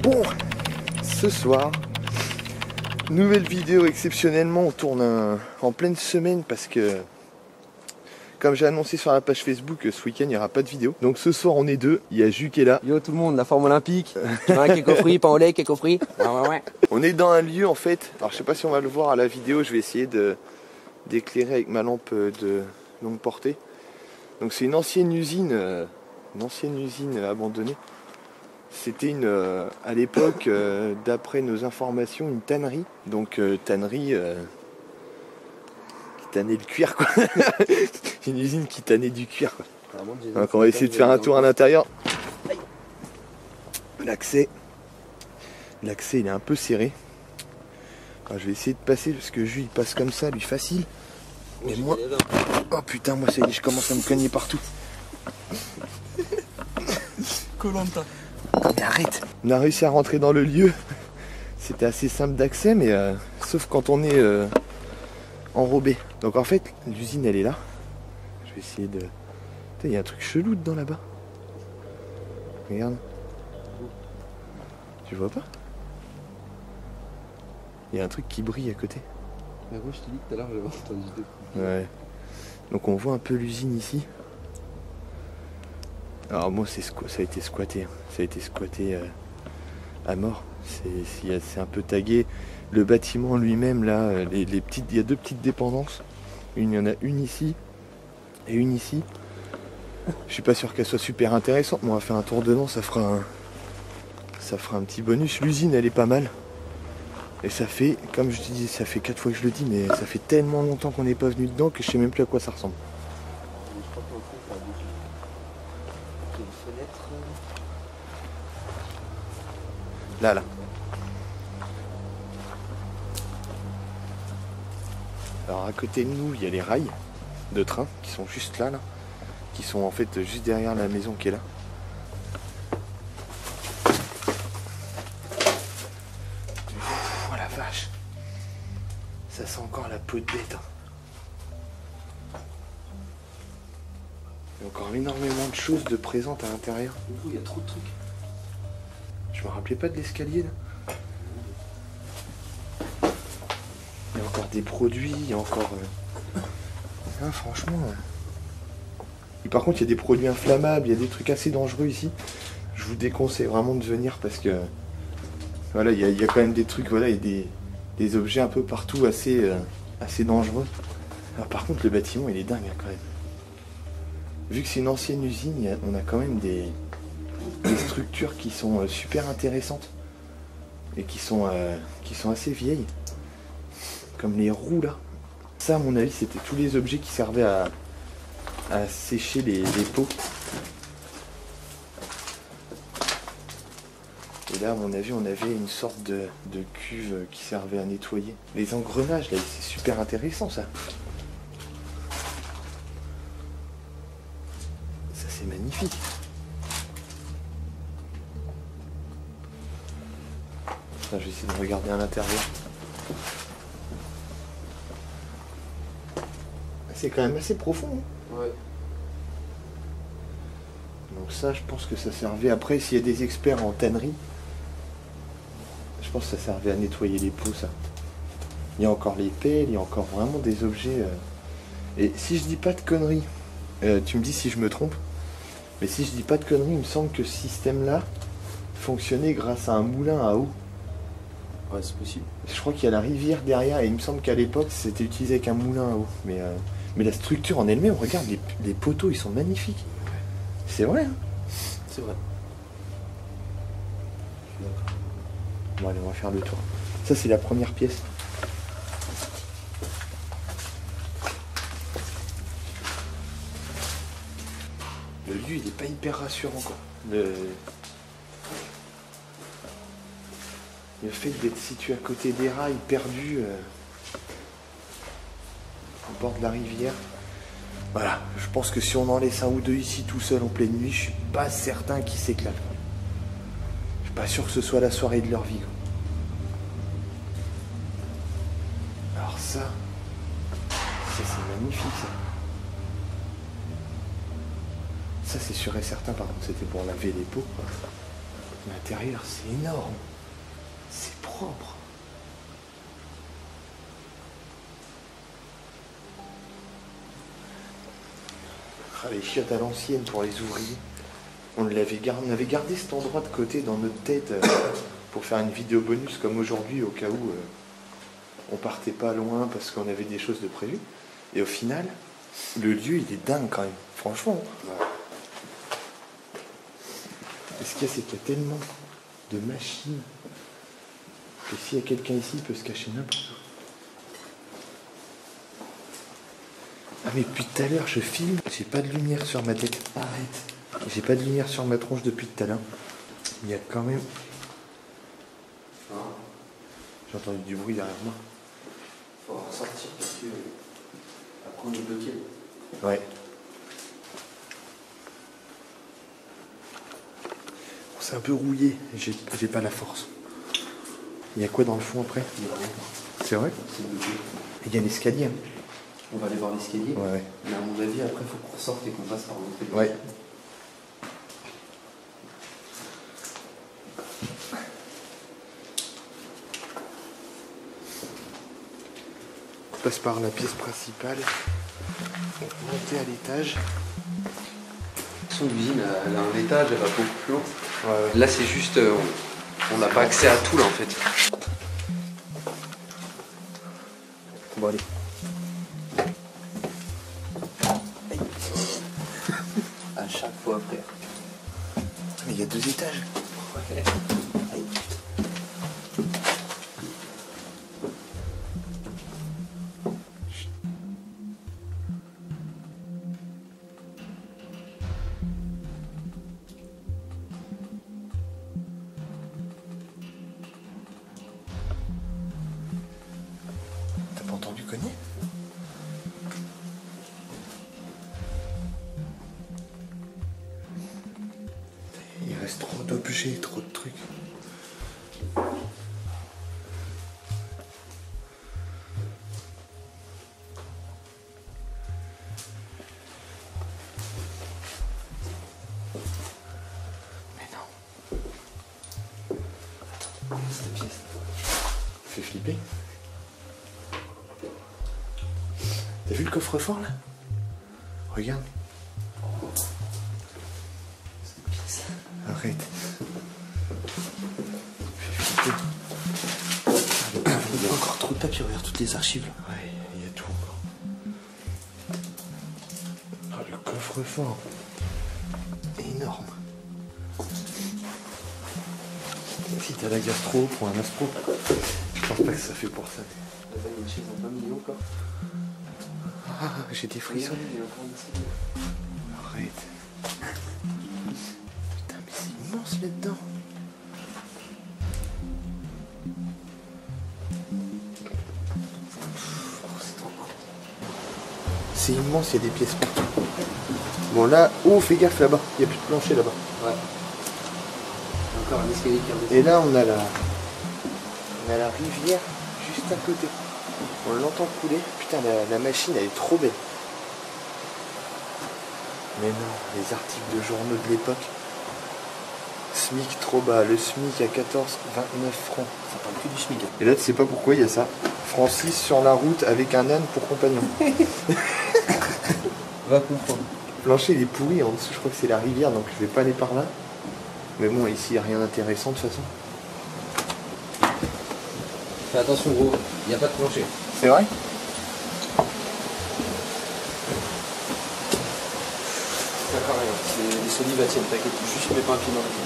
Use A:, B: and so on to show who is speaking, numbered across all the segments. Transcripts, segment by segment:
A: Bon, ce soir, nouvelle vidéo exceptionnellement, on tourne en pleine semaine parce que, comme j'ai annoncé sur la page Facebook, ce week-end il n'y aura pas de vidéo. Donc ce soir on est deux, il y a Jus qui est là.
B: Yo tout le monde, la forme olympique. Tu veux un cake aux fruits, pain au lait, cake aux fruits? Ouais.
A: On est dans un lieu en fait, alors je sais pas si on va le voir à la vidéo, je vais essayer d'éclairer avec ma lampe de longue portée. Donc c'est une ancienne usine abandonnée. C'était à l'époque, d'après nos informations, une tannerie. Donc tannerie qui tannait le cuir quoi. Une usine qui tannait du cuir quoi. Donc on va essayer de faire un tour à l'intérieur. L'accès il est un peu serré. Alors, je vais essayer de passer parce que Jus il passe comme ça, lui facile. Mais moi, oh putain, moi ça y est, je commence à me cogner partout.
C: Colanta.
A: Mais arrête. On a réussi à rentrer dans le lieu. C'était assez simple d'accès, mais sauf quand on est enrobé. Donc en fait, l'usine elle est là. Je vais essayer de... Putain, il y a un truc chelou dedans là-bas. Regarde. Tu vois pas? Il y a un truc qui brille à côté.
B: Mais moi je te dis que tout à l'heure j'avais entendu deux.
A: Ouais. Donc on voit un peu l'usine ici. Alors moi ça a été squatté. Ça a été squatté à mort. C'est un peu tagué. Le bâtiment lui-même là, il y a deux petites dépendances. Il y en a une ici et une ici. Je suis pas sûr qu'elle soit super intéressante. Moi on va faire un tour dedans, ça fera un petit bonus. L'usine elle est pas mal. Et ça fait, comme je dis, ça fait 4 fois que je le dis, mais ça fait tellement longtemps qu'on n'est pas venu dedans que je sais même plus à quoi ça ressemble. Là. Alors à côté de nous, il y a les rails de train qui sont juste là, qui sont en fait juste derrière la maison qui est là. Oh la vache, ça sent encore la peau de bête. Il y a encore énormément de choses de présentes à l'intérieur.
B: Il y a trop de trucs.
A: Je me rappelais pas de l'escalier là. Il y a encore des produits, il y a encore... Ah, franchement... Et par contre il y a des produits inflammables, il y a des trucs assez dangereux ici. Je vous déconseille vraiment de venir parce que... Voilà, il y a quand même des trucs, voilà, il y a des objets un peu partout assez dangereux. Alors par contre le bâtiment il est dingue hein, quand même. Vu que c'est une ancienne usine, on a quand même des structures qui sont super intéressantes et qui sont assez vieilles, comme les roues là. Ça à mon avis c'était tous les objets qui servaient à sécher les pots. Et là à mon avis on avait une sorte de cuve qui servait à nettoyer. Les engrenages là c'est super intéressant ça. Ça c'est magnifique. Je vais essayer de regarder à l'intérieur. C'est quand même assez profond. Hein.
B: Ouais.
A: Donc ça, je pense que ça servait... Après, s'il y a des experts en tannerie, je pense que ça servait à nettoyer les pots, ça. Il y a encore les pelles, il y a encore vraiment des objets... Et si je dis pas de conneries, tu me dis si je me trompe, mais si je dis pas de conneries, il me semble que ce système-là fonctionnait grâce à un moulin à eau.
B: Ouais, c'est possible.
A: Je crois qu'il y a la rivière derrière et il me semble qu'à l'époque c'était utilisé avec un moulin à eau. Mais la structure en elle-même, regarde, les poteaux ils sont magnifiques. C'est vrai hein.
B: C'est vrai.
A: Bon allez, on va faire le tour. Ça c'est la première pièce. Le lieu il est pas hyper rassurant quoi. Le fait d'être situé à côté des rails, perdu au bord de la rivière. Voilà, je pense que si on en laisse un ou deux ici tout seul en pleine nuit, je suis pas certain qu'ils s'éclatent. Je suis pas sûr que ce soit la soirée de leur vie. Alors ça c'est magnifique ça. Ça c'est sûr et certain, par contre c'était pour laver les pots quoi. L'intérieur, c'est énorme. C'est propre. Ah, les chiottes à l'ancienne pour les ouvriers. On avait gardé cet endroit de côté dans notre tête pour faire une vidéo bonus comme aujourd'hui au cas où on partait pas loin parce qu'on avait des choses de prévues. Et au final, le lieu il est dingue quand même, franchement. Ouais. Et ce qu'il y a, c'est qu'il y a tellement de machines que s'il y a quelqu'un ici, il peut se cacher n'importe où. Ah mais depuis tout à l'heure je filme, j'ai pas de lumière sur ma tête. Arrête. J'ai pas de lumière sur ma tronche depuis tout à l'heure. Il y a quand même... J'ai entendu du bruit derrière moi.
B: Faut ressortir parce que après on est bloqué.
A: Ouais. C'est un peu rouillé, j'ai pas la force. Il y a quoi dans le fond après? C'est vrai?
B: C'est bloqué.
A: Il y a l'escalier. Hein.
B: On va aller voir l'escalier.
A: Ouais.
B: Mais à mon avis, après, il faut qu'on ressorte et qu'on passe par l'entrée.
A: Ouais. On passe par la pièce principale. On peut monter à l'étage.
B: Son usine, elle a un étage, elle va beaucoup plus haut.
A: Ouais.
B: Là, c'est juste, on n'a pas accès à tout là en fait.
A: Bon, allez.
B: À chaque fois après.
A: Mais il y a 2 étages.
B: Ouais.
A: T'as pas entendu cogner? Il reste trop d'objets, trop de trucs. Mais non.
B: Cette pièce.
A: Fait flipper. T'as vu le coffre-fort là? Regarde. Arrête. Fait flipper.
B: Il y a encore trop de papier, regarde toutes les archives là.
A: Ouais, il y a tout encore. Ah, le coffre-fort. Énorme. Si t'as la gastro pour un astro, je pense pas que ça fait pour ça.
B: Là, il y a une chaise en plein milieu encore.
A: Ah, j'ai des frissons.
B: Il y a encore une salle.
A: Arrête. Putain, mais c'est immense là-dedans. C'est immense, il y a des pièces partout. Bon là, oh fais gaffe là-bas, il n'y a plus de plancher là-bas.
B: Ouais. Encore un escalier qui redescend.
A: Et là on a la rivière juste à côté. On l'entend couler. Putain la machine elle est trop belle. Mais non, les articles de journaux de l'époque. SMIC trop bas, le SMIC à 14,29 francs.
B: Ça parle plus du SMIC.
A: Et là tu sais pas pourquoi il y a ça. Francis sur la route avec un âne pour compagnon.
B: Va comprendre.
A: Le plancher il est pourri, en dessous je crois que c'est la rivière donc je vais pas aller par là. Mais bon ici il n'y a rien d'intéressant de toute façon.
B: Fais attention gros, il n'y a pas de plancher.
A: C'est vrai?
B: Ça fait rien, les solives tiennent, t'inquiète, juste mets pas un pied dans le pied.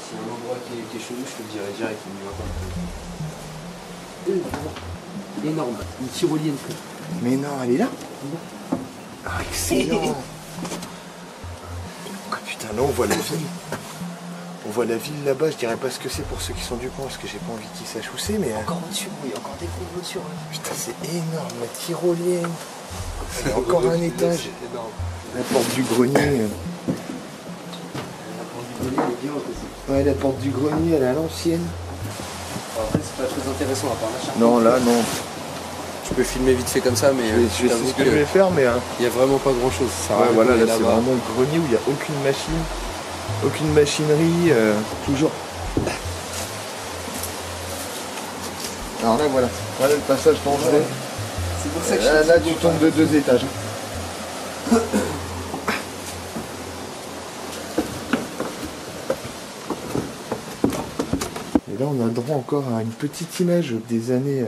B: S'il y a un endroit qui est chelou, je te le dirai direct, il n'y va pas. Énorme, une tyrolienne.
A: Mais non, elle est là? Ah, excellent! Ah putain, là on voit la ville. On voit la ville là-bas, je dirais pas ce que c'est pour ceux qui sont du coin parce que j'ai pas envie qu'ils sachent où c'est, mais.
B: Encore au-dessus, il y a encore des gros voitures.
A: Putain, c'est énorme, la tyrolienne. Il y a encore un étage.
B: C'est énorme.
A: La porte du grenier.
B: La porte du grenier, elle est bien haute aussi.
A: Ouais, la porte du grenier, elle est à l'ancienne.
B: Après, c'est pas très intéressant à part la charpente.
A: Non, là, non.
B: Je peux filmer vite fait comme ça, mais
A: Je sais ce que je vais faire, mais.
B: il n'y a vraiment pas grand chose.
A: Ouais, voilà, là, c'est vraiment le grenier où il n'y a aucune machine. Aucune machinerie, toujours. Alors là voilà, voilà le passage dangereux.
B: C'est pour ça que
A: Là tu tombes de 2 étages. Et là on a droit encore à une petite image des années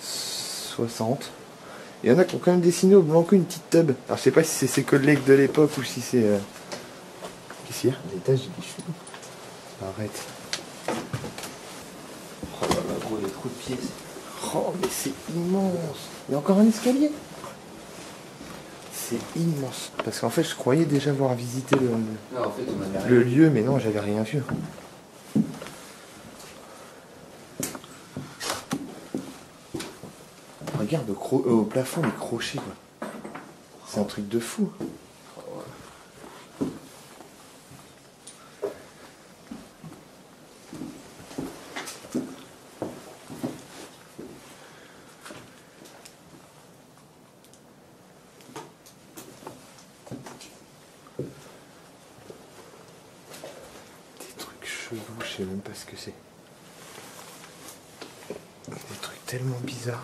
A: 60. Il y en a qui ont quand même dessiné au blanc une petite tub. Alors je sais pas si c'est ses collègues de l'époque ou si c'est... Qu'est-ce qu'il y a?
B: L'étage il est chelou.
A: Arrête.
B: Oh là là gros, il y a trop de pièces.
A: Oh mais c'est immense. Il y a encore un escalier. C'est immense. Parce qu'en fait je croyais déjà avoir visité
B: Non, en fait on avait
A: le lieu, mais non, j'avais rien vu. Regarde au plafond les crochets quoi. C'est un truc de fou. Des trucs chelous, je sais même pas ce que c'est. Des trucs tellement bizarres.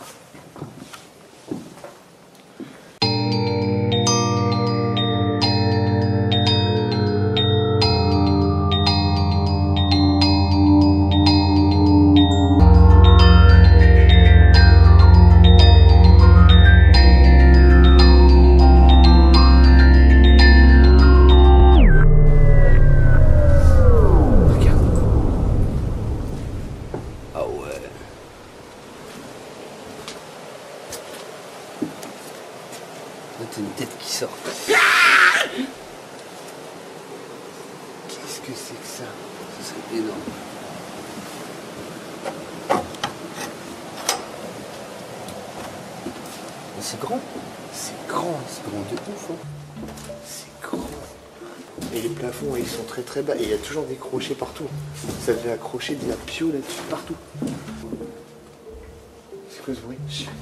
B: Là, t'as une tête qui sort.
A: Qu'est-ce que c'est que ça?
B: Ce serait énorme. Mais c'est grand.
A: C'est grand.
B: C'est grand de ouf. Hein.
A: C'est grand. Et les plafonds, ils sont très très bas. Et il y a toujours des crochets partout. Ça devait accrocher des appiaux là-dessus partout. C'est quoi ce bruit?
B: Je sais pas.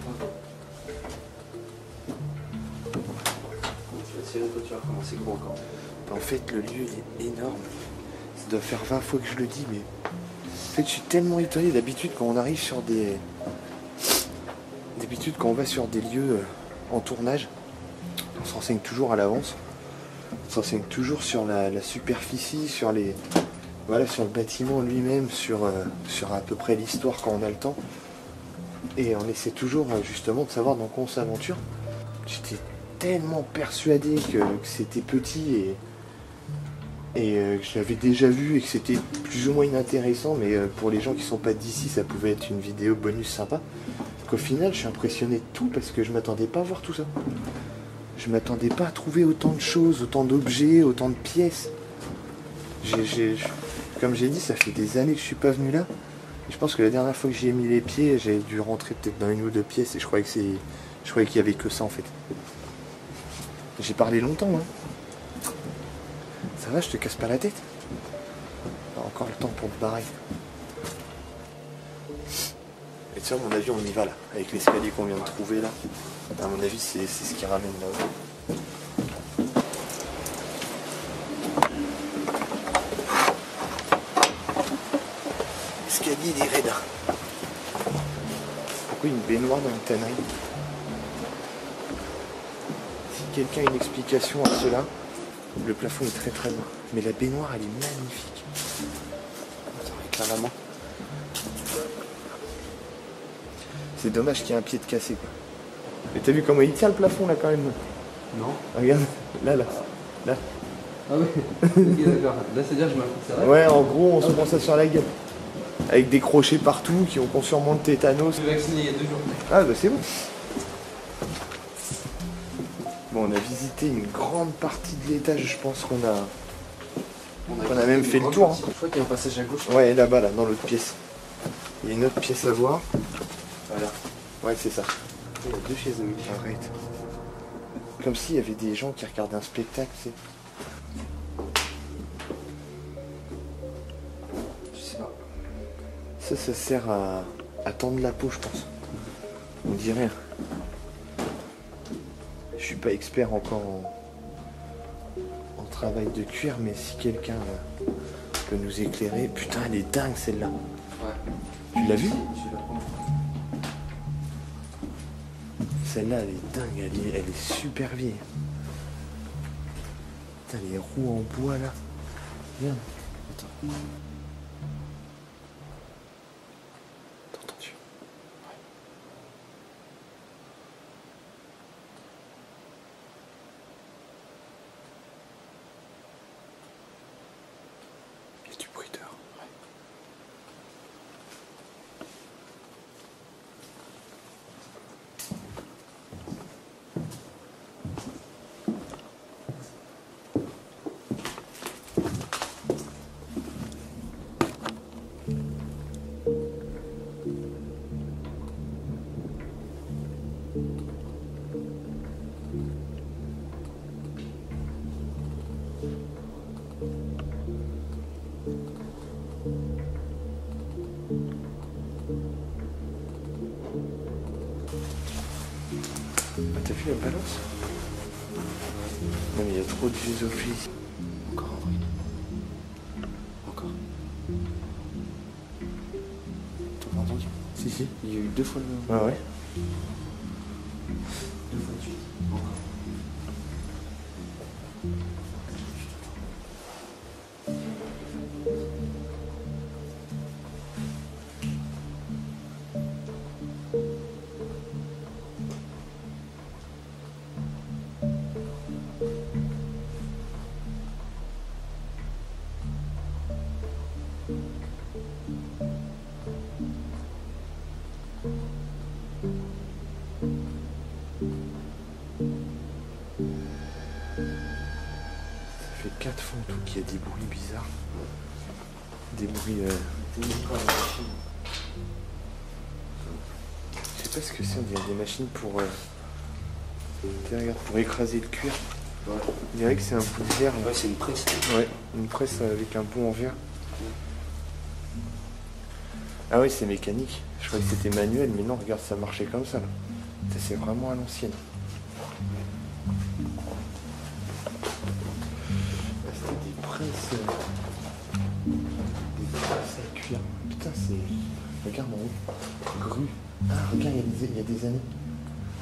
B: Tu vas tirer, toi, tu vas comment c'est gros encore.
A: En fait, le lieu, il est énorme. Ça doit faire 20 fois que je le dis, mais... En fait, je suis tellement étonné. D'habitude, quand on arrive sur des... D'habitude, quand on va sur des lieux en tournage, on se renseigne toujours à l'avance. On se renseigne toujours sur la superficie, sur les... Voilà, sur le bâtiment lui-même, sur à peu près l'histoire quand on a le temps. Et on essaie toujours, justement, de savoir dans quoi on s'aventure. J'étais tellement persuadé que c'était petit et que je l'avais déjà vu et que c'était plus ou moins inintéressant, mais pour les gens qui sont pas d'ici, ça pouvait être une vidéo bonus sympa. Qu'au final, je suis impressionné de tout parce que je m'attendais pas à voir tout ça. Je m'attendais pas à trouver autant de choses, autant d'objets, autant de pièces. Comme j'ai dit, ça fait des années que je suis pas venu là. Et je pense que la dernière fois que j'y ai mis les pieds, j'ai dû rentrer peut-être dans une ou deux pièces et je croyais qu'il y avait que ça en fait. J'ai parlé longtemps, hein. Ça va, je te casse pas la tête? Encore le temps pour te barrer. Et tu sais, à mon avis, on y va là, avec l'escalier qu'on vient de trouver là. À mon avis, c'est ce qui ramène là-haut. L'escalier, il est raide. Pourquoi une baignoire dans une tannerie? Si quelqu'un a une explication à cela, le plafond est très très bas. Mais la baignoire, elle est magnifique. Attends, avec la maman. C'est dommage qu'il y ait un pied de cassé quoi. Mais t'as vu comment il tient le plafond là quand même?
B: Non.
A: Regarde, là.
B: Ah oui. Ok, d'accord. Là, c'est-à-dire que je m'accroche, c'est vrai?
A: Ouais, en gros, on se prend ça sur la gueule. Avec des crochets partout qui ont sûrement le tétanos.
B: Je suis vacciné il y a 2 jours.
A: Ah bah c'est bon. Bon, on a visité une grande partie de l'étage, je pense qu'on a même fait le tour. Hein.
B: Je crois qu'il y a un passage à gauche.
A: Ouais, là-bas, là, dans l'autre pièce. Il y a une autre pièce à voir.
B: Voilà.
A: Ouais, c'est ça.
B: Il y a 2 chaises.
A: Arrête. Comme s'il y avait des gens qui regardaient un spectacle, tu sais.
B: Je sais pas.
A: Ça sert à tendre la peau, je pense. On dirait. Je suis pas expert encore en travail de cuir, mais si quelqu'un peut nous éclairer... Putain, elle est dingue celle-là.
B: Ouais.
A: Tu l'as vue?
B: Je vais la prendre.
A: Celle-là, elle est dingue, elle est super vieille. Putain, les roues en bois là. Regarde. Attends. T'entends-tu? Ouais. Il y a du bruiteur. Ouais. Ah, t'as vu la balance? Non mais il y a trop de vieux objets ici.
B: Encore un bruit. Encore. T'as pas entendu?
A: Si, si.
B: Il y a eu 2 fois le même.
A: Ah ouais.
B: 2 fois de suite. Encore.
A: Ça fait 4 fois en tout qu'il y a des bruits bizarres. Des bruits...
B: T'es même pas à la machine.
A: Je sais pas ce que c'est, on dirait des machines pour... Tiens, regarde, pour écraser le cuir.
B: Ouais.
A: On dirait que c'est un bout de verre. Là.
B: Ouais, c'est une presse.
A: Ouais, une presse avec un bout en verre. Ah oui, c'est mécanique. Je croyais que c'était manuel, mais non, regarde, ça marchait comme ça. Là. Ça, c'est vraiment à l'ancienne. Là, c'était des presses... Des presses à cuir. Putain, c'est... Regarde en haut. Grue. Ah, regarde, il y a des années.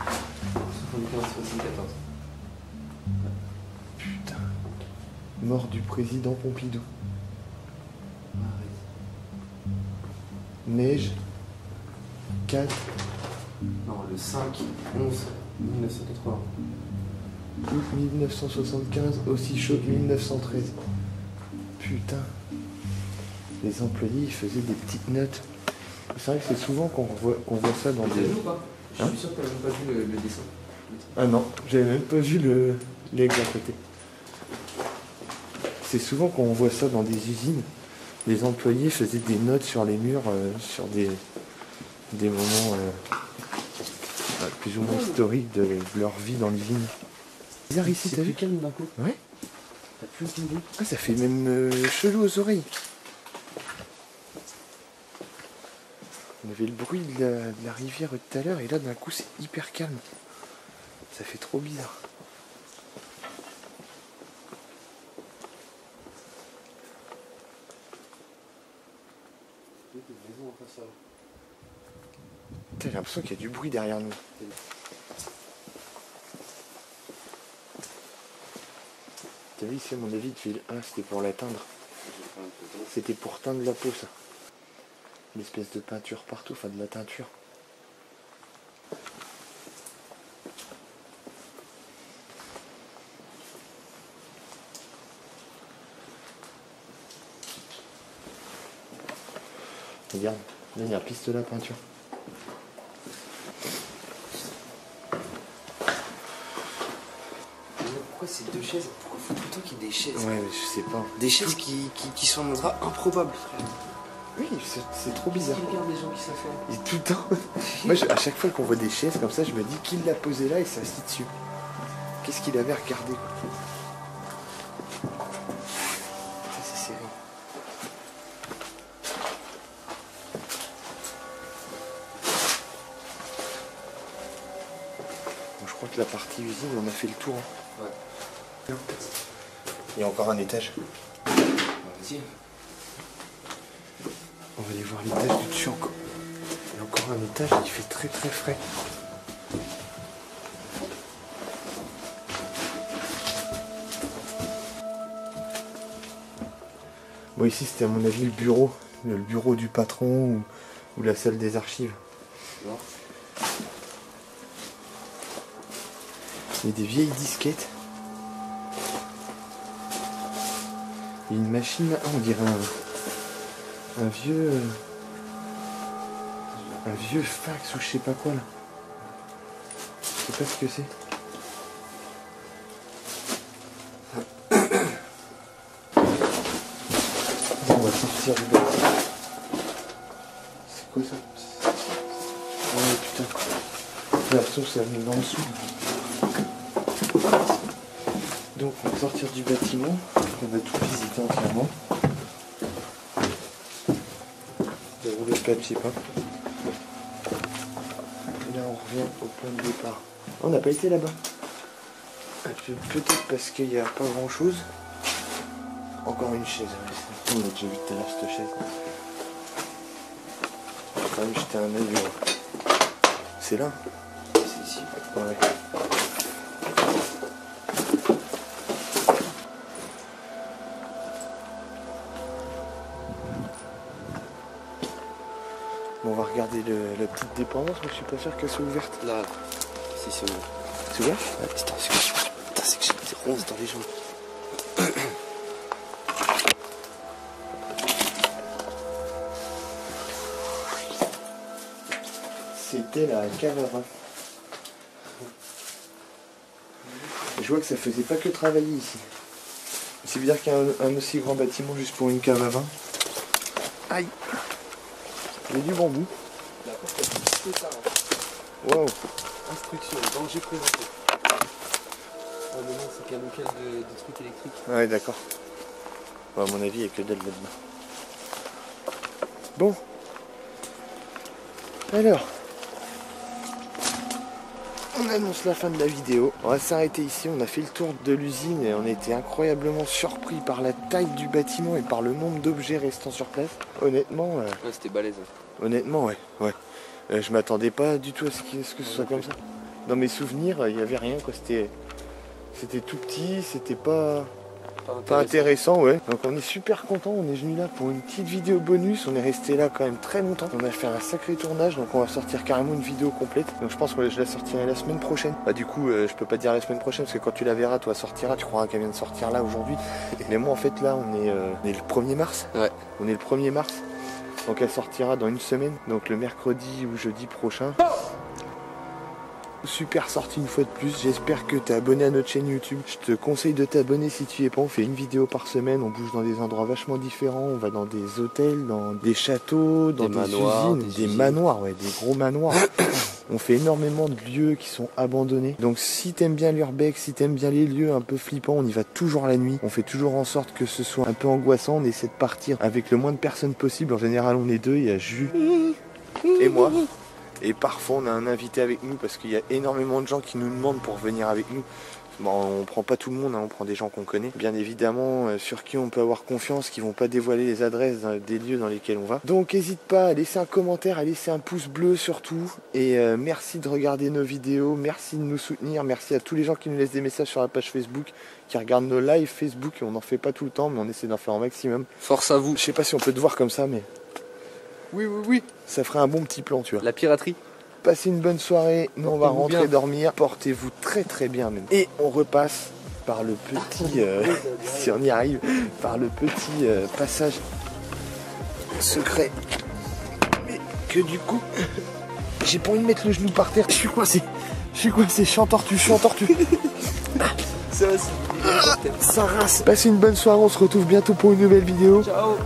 B: 75-74.
A: Putain. Mort du président Pompidou. Neige. 4
B: Non, le 5, 11, 1980.
A: août 1975, aussi chaud que 1913. Putain. Les employés, ils faisaient des petites notes. C'est vrai que c'est souvent qu'on voit ça dans
B: T'as
A: des...
B: vu ou pas? Je
A: Hein
B: suis sûr que t'as même pas vu le dessin.
A: Ah non, j'avais même pas vu l'aigle à côté. C'est souvent qu'on voit ça dans des usines. Les employés faisaient des notes sur les murs, sur des moments plus ou moins historiques de leur vie dans l'usine. Bizarre ici, t'as vu?
B: calme d'un coup.
A: Ouais.
B: T'as plus aucune idée.
A: Ah, ça fait même chelou aux oreilles. On avait le bruit de la rivière tout à l'heure et là d'un coup c'est hyper calme. Ça fait trop bizarre. Putain, j'ai l'impression qu'il y a du bruit derrière nous. T'as vu ici à mon avis, c'était pour l'atteindre. C'était pour teindre la peau ça. Une espèce de peinture partout, enfin de la teinture. Regarde, là il y a un pistolet à peinture.
B: Pourquoi ces 2 chaises? Pourquoi faut tout le temps qu'il y ait des chaises?
A: Ouais, mais je sais pas.
B: Des chaises qui sont un endroit improbable, frère.
A: Oui, c'est trop bizarre.
B: Qui regarde des gens qui savent faire.
A: Et tout le temps. Moi, à chaque fois qu'on voit des chaises comme ça, je me dis qui l'a posé là et s'assit dessus. Qu'est-ce qu'il avait regardé quoi. Ça, c'est serré. Bon, je crois que la partie usine, on a fait le tour. Hein.
B: Ouais.
A: Il y a encore un étage.
B: Vas-y.
A: On va aller voir l'étage du dessus encore. Il y a encore un étage qui fait très très frais. Bon, ici c'était à mon avis le bureau du patron ou la salle des archives.
B: Non.
A: Il y a des vieilles disquettes. Il y a une machine là, on dirait un vieux fax ou je sais pas quoi là. Je sais pas ce que c'est. Bon, on va sortir du bâtiment. C'est quoi ça? Oh putain. La sauce elle vient en dessous. Donc on va sortir du bâtiment. On va tout visiter entièrement. Dérouler le papier peint. Et là on revient au point de départ. On n'a pas été là-bas. Peut-être parce qu'il n'y a pas grand chose. Encore une chaise. On a déjà vu tout à l'heure cette chaise. On va quand même jeter un œil. C'est là.
B: C'est ici.
A: Ouais. Bon, on va regarder la petite dépendance, mais je suis pas sûr qu'elle soit ouverte.
B: Là, si c'est ouvert.
A: C'est ouvert?
B: Putain, c'est que j'ai des ronces dans les jambes.
A: C'était la cave à vin. Je vois que ça faisait pas que travailler ici. C'est bizarre qu'il y a un aussi grand bâtiment juste pour une cave à vin. Aïe! Il y a du bambou.
B: La porte est tout ça.
A: Wow!
B: Instruction, danger présenté. Oh mais non, c'est qu'un local de trucs électriques.
A: Ouais, d'accord. Bon, à mon avis, il n'y a que dalle là-dedans. Bon. Alors. On annonce la fin de la vidéo. On va s'arrêter ici. On a fait le tour de l'usine et on a été incroyablement surpris par la taille du bâtiment et par le nombre d'objets restant sur place. Honnêtement,
B: Ouais, c'était balèze.
A: honnêtement, ouais. Je m'attendais pas du tout à ce que ce soit comme ça. Dans mes souvenirs, il n'y avait rien, quoi. C'était tout petit, c'était pas intéressant, ouais. Donc on est super content, on est venu là pour une petite vidéo bonus, on est resté là quand même très longtemps. On a fait un sacré tournage, donc on va sortir carrément une vidéo complète. Donc je pense que je la sortirai la semaine prochaine. Bah du coup, je peux pas dire la semaine prochaine, parce que quand tu la verras, toi sortira, tu croiras qu'elle vient de sortir là aujourd'hui. Mais moi en fait là, on est le 1er mars.
B: Ouais.
A: On est le 1er mars. Donc elle sortira dans une semaine, donc le mercredi ou jeudi prochain. Super sortie une fois de plus, j'espère que tu es abonné à notre chaîne YouTube. Je te conseille de t'abonner si tu y es pas, on fait une vidéo par semaine, on bouge dans des endroits vachement différents, on va dans des hôtels, dans des châteaux, dans des
B: manoirs,
A: usines, des manoirs, ouais, des gros manoirs. On fait énormément de lieux qui sont abandonnés. Donc si t'aimes bien l'urbex, si t'aimes bien les lieux un peu flippants, on y va toujours la nuit. On fait toujours en sorte que ce soit un peu angoissant, on essaie de partir avec le moins de personnes possible. En général on est deux, il y a Jus et moi. Et parfois on a un invité avec nous parce qu'il y a énormément de gens qui nous demandent pour venir avec nous. Bon, on prend pas tout le monde, hein, on prend des gens qu'on connaît. Bien évidemment, sur qui on peut avoir confiance, qui vont pas dévoiler les adresses des lieux dans lesquels on va. Donc n'hésite pas à laisser un commentaire, à laisser un pouce bleu surtout. Et merci de regarder nos vidéos, merci de nous soutenir, merci à tous les gens qui nous laissent des messages sur la page Facebook, qui regardent nos lives Facebook. On n'en fait pas tout le temps, mais on essaie d'en faire un maximum.
B: Force à vous.
A: Je sais pas si on peut te voir comme ça, mais...
B: Oui.
A: Ça ferait un bon petit plan, tu vois.
B: La piraterie.
A: Passez une bonne soirée, nous on va
B: Portez-vous
A: rentrer
B: bien.
A: dormir, portez-vous très bien même. Et on repasse par le petit, si on y arrive, par le petit passage secret. Mais que du coup, j'ai pas envie de mettre le genou par terre, je suis coincé, je suis en tortue,
B: Ça va, c'est
A: ça rase. Passez une bonne soirée, on se retrouve bientôt pour une nouvelle vidéo.
B: Ciao.